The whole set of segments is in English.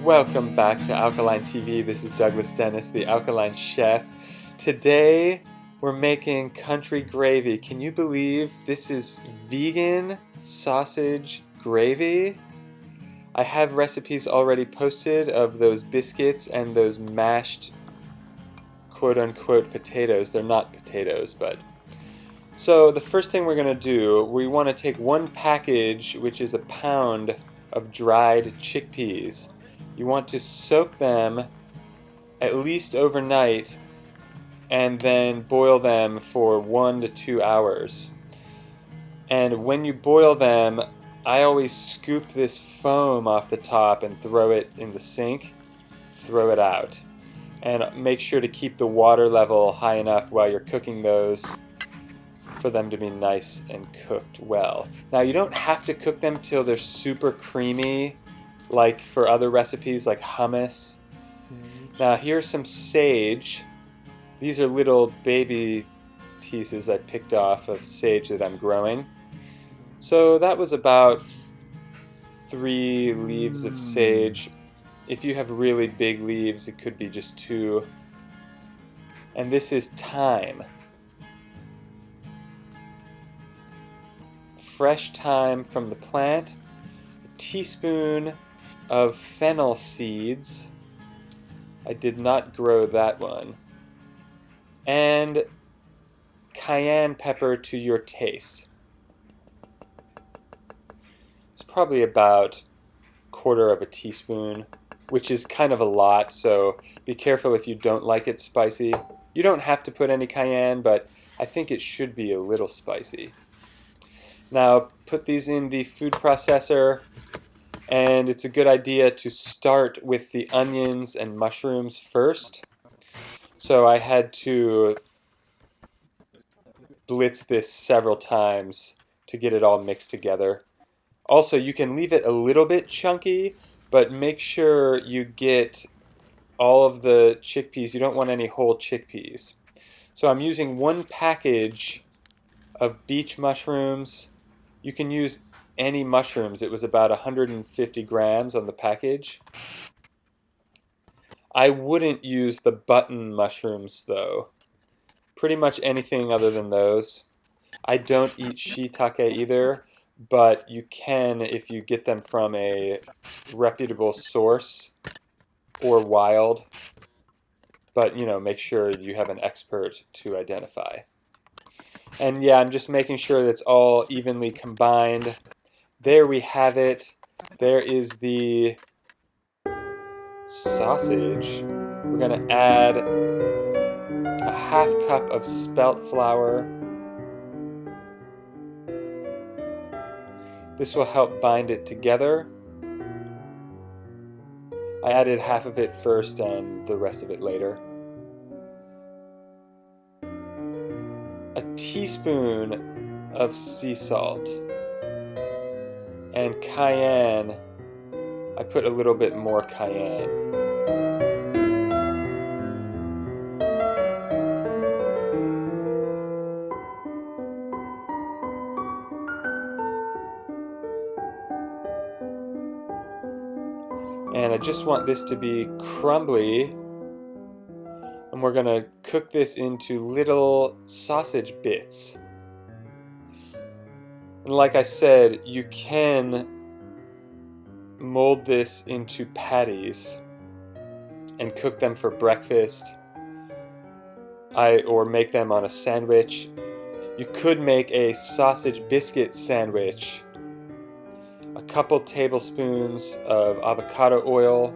Welcome back to Alkaline TV. This is Douglas Dennis, the Alkaline Chef. Today we're making country gravy. Can you believe this is vegan sausage gravy? I have recipes already posted of those biscuits and those mashed quote-unquote potatoes. They're not potatoes, but... So the first thing we're going to do, we want to take one package, which is a pound of dried chickpeas. You want to soak them at least overnight and then boil them for 1 to 2 hours. And when you boil them, I always scoop this foam off the top and throw it in the sink, throw it out. And make sure to keep the water level high enough while you're cooking those for them to be nice and cooked well. Now you don't have to cook them till they're super creamy like for other recipes like hummus. Now here's some sage. These are little baby pieces I picked off of sage that I'm growing. So that was about 3 leaves of sage. If you have really big leaves, it could be just 2. And this is thyme. Fresh thyme from the plant. A teaspoon of fennel seeds. I did not grow that one. And cayenne pepper to your taste. It's probably about 1/4 teaspoon, which is kind of a lot, so be careful if you don't like it spicy. You don't have to put any cayenne, but I think it should be a little spicy. Now put these in the food processor. And it's a good idea to start with the onions and mushrooms first. So I had to blitz this several times to get it all mixed together. Also, you can leave it a little bit chunky, but make sure you get all of the chickpeas. You don't want any whole chickpeas. So I'm using 1 package of beech mushrooms. You can use any mushrooms. It was about 150 grams on the package. I wouldn't use the button mushrooms though. Pretty much anything other than those. I don't eat shiitake either, but you can if you get them from a reputable source or wild. But you know, make sure you have an expert to identify. And yeah, I'm just making sure that it's all evenly combined. There we have it. There is the sausage. We're going to add a 1/2 cup of spelt flour. This will help bind it together. I added half of it first and the rest of it later. A teaspoon of sea salt. And cayenne, I put a little bit more cayenne. And I just want this to be crumbly. And we're going to cook this into little sausage bits. And like I said, you can mold this into patties and cook them for breakfast, or make them on a sandwich. You could make a sausage biscuit sandwich, a couple tablespoons of avocado oil,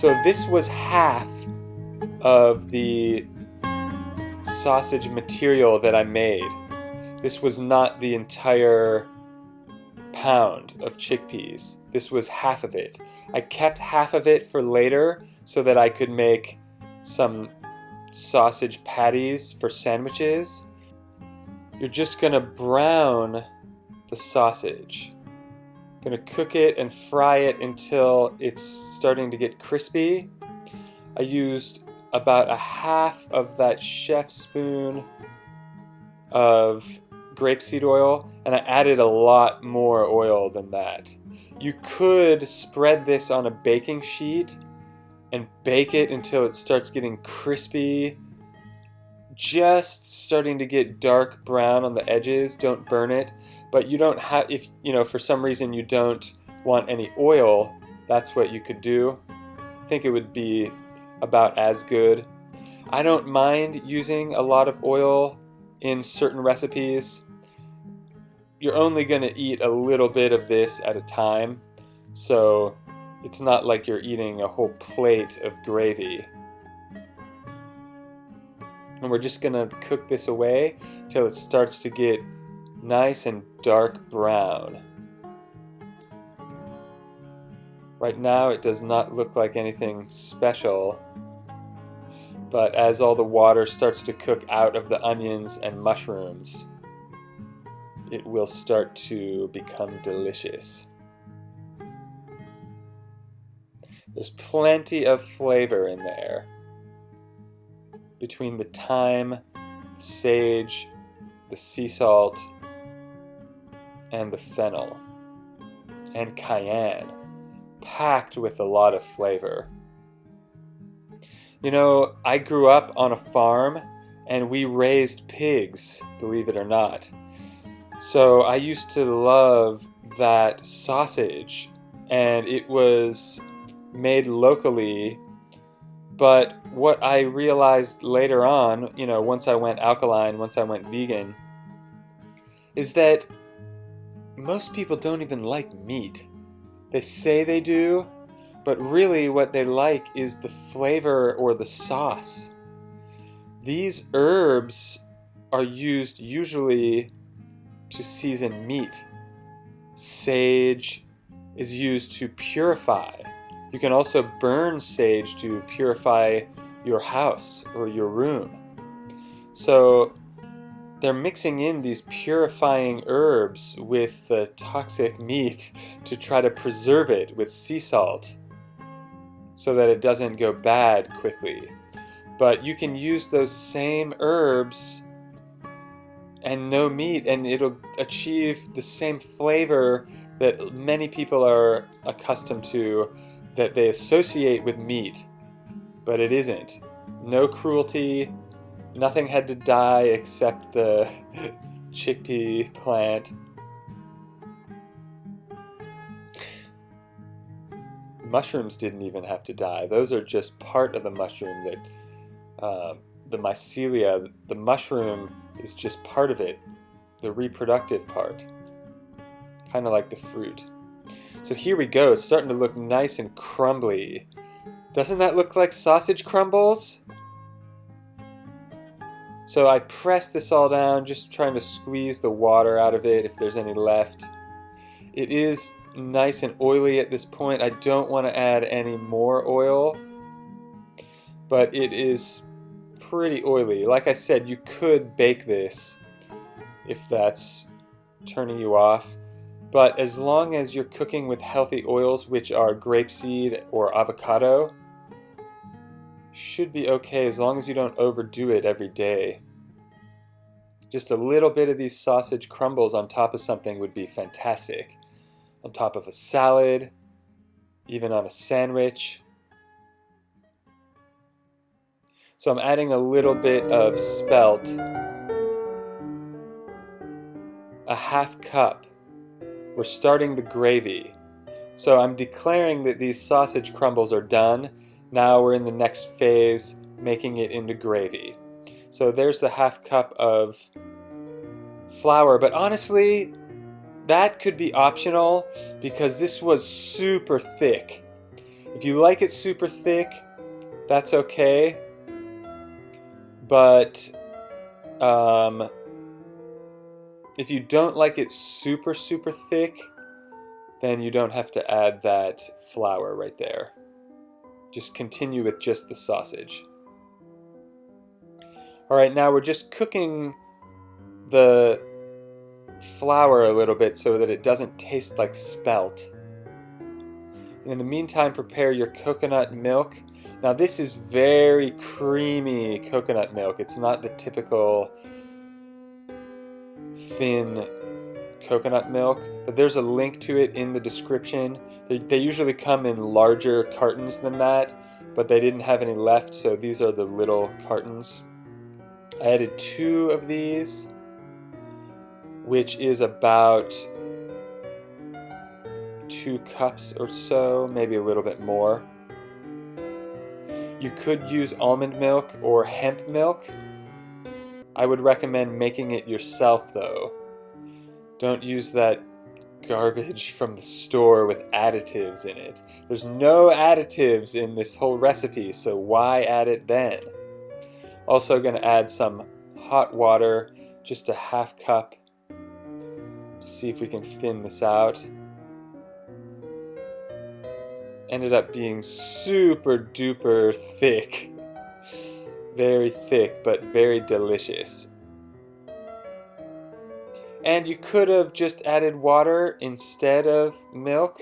So this was half of the sausage material that I made. This was not the entire pound of chickpeas. This was half of it. I kept half of it for later so that I could make some sausage patties for sandwiches. you're just going to brown the sausage. Going to cook it and fry it until it's starting to get crispy. I used about a half of that chef spoon of grapeseed oil, and I added a lot more oil than that. You could spread this on a baking sheet and bake it until it starts getting crispy, just starting to get dark brown on the edges. Don't burn it, but you don't have, if for some reason you don't want any oil, that's what you could do. I think it would be about as good. I don't mind using a lot of oil in certain recipes. You're only going to eat a little bit of this at a time, so it's not like you're eating a whole plate of gravy. And we're just going to cook this away till it starts to get nice and dark brown. Right now it does not look like anything special, but as all the water starts to cook out of the onions and mushrooms, it will start to become delicious. There's plenty of flavor in there between the thyme, the sage, the sea salt, and the fennel, and cayenne, packed with a lot of flavor. I grew up on a farm and we raised pigs, believe it or not. So I used to love that sausage, and it was made locally. But what I realized later on, once I went alkaline, once I went vegan, is that most people don't even like meat. They say they do, but really what they like is the flavor or the sauce. These herbs are used usually to season meat. Sage is used to purify. You can also burn sage to purify your house or your room. So they're mixing in these purifying herbs with the toxic meat to try to preserve it with sea salt so that it doesn't go bad quickly. But you can use those same herbs and no meat, and it'll achieve the same flavor that many people are accustomed to, that they associate with meat, but it isn't. No cruelty, nothing had to die except the chickpea plant. Mushrooms didn't even have to die. Those are just part of the mushroom that the mycelia, the mushroom is just part of it, the reproductive part, kind of like the fruit. So here we go, it's starting to look nice and crumbly. Doesn't that look like sausage crumbles? So I press this all down, just trying to squeeze the water out of it if there's any left. It is nice and oily at this point. I don't want to add any more oil, but it is pretty oily. Like I said, you could bake this if that's turning you off, but as long as you're cooking with healthy oils, which are grapeseed or avocado, should be okay as long as you don't overdo it every day. Just a little bit of these sausage crumbles on top of something would be fantastic. On top of a salad, even on a sandwich. So I'm adding a little bit of spelt, a half cup. We're starting the gravy. So I'm declaring that these sausage crumbles are done. Now we're in the next phase, making it into gravy. So there's the half cup of flour, but honestly, that could be optional because this was super thick. If you like it super thick, that's okay. But if you don't like it super thick, then you don't have to add that flour right there. Just continue with just the sausage. Alright, now we're just cooking the flour a little bit so that it doesn't taste like spelt. And in the meantime, prepare your coconut milk. Now this is very creamy coconut milk. It's not the typical thin coconut milk, but there's a link to it in the description. They usually come in larger cartons than that, but they didn't have any left, so these are the little cartons. I added 2 of these, which is about 2 cups or so, maybe a little bit more. You could use almond milk or hemp milk. I would recommend making it yourself though. Don't use that garbage from the store with additives in it. There's no additives in this whole recipe, so why add it then? Also going to add some hot water, just a 1/2 cup, to see if we can thin this out. Ended up being super duper thick. Very thick, but very delicious. And you could have just added water instead of milk.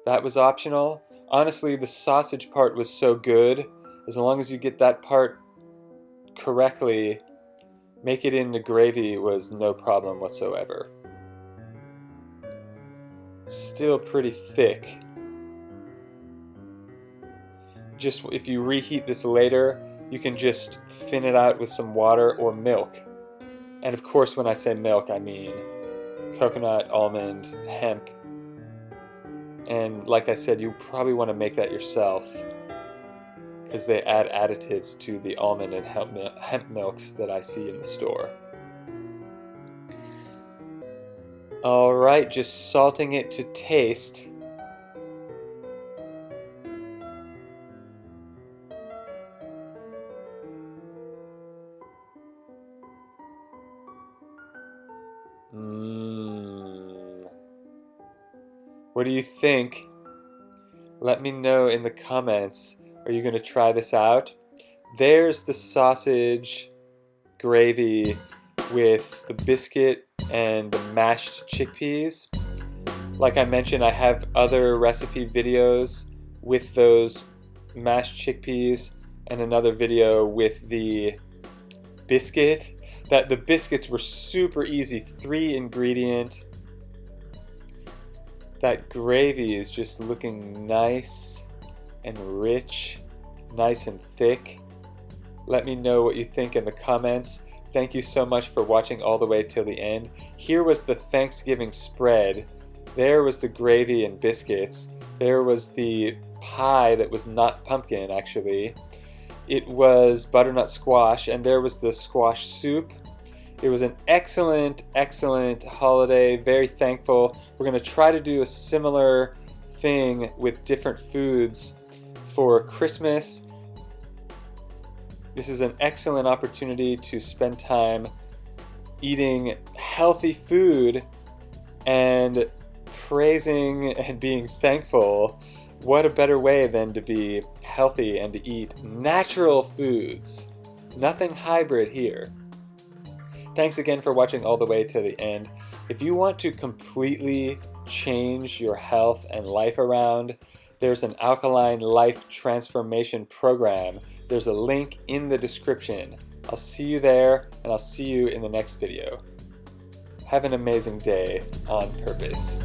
That was optional. Honestly, the sausage part was so good. As long as you get that part correctly, make it into gravy was no problem whatsoever. Still pretty thick. Just if you reheat this later, you can just thin it out with some water or milk. And of course, when I say milk, I mean coconut, almond, hemp. And like I said, you probably want to make that yourself because they add additives to the almond and hemp milks that I see in the store. Alright, just salting it to taste. What do you think? Let me know in the comments. Are you going to try this out? There's the sausage gravy with the biscuit and the mashed chickpeas. Like I mentioned, I have other recipe videos with those mashed chickpeas and another video with the biscuit. The biscuits were super easy, 3 ingredient. That gravy is just looking nice and rich, nice and thick. Let me know what you think in the comments. Thank you so much for watching all the way till the end. Here was the Thanksgiving spread. There was the gravy and biscuits. There was the pie that was not pumpkin, actually. It was butternut squash, and there was the squash soup. It was an excellent, excellent holiday. Very thankful. We're going to try to do a similar thing with different foods for Christmas. This is an excellent opportunity to spend time eating healthy food and praising and being thankful. What a better way than to be healthy and to eat natural foods. Nothing hybrid here. Thanks again for watching all the way to the end. If you want to completely change your health and life around, there's an Alkaline Life Transformation Program. There's a link in the description. I'll see you there, and I'll see you in the next video. Have an amazing day on purpose.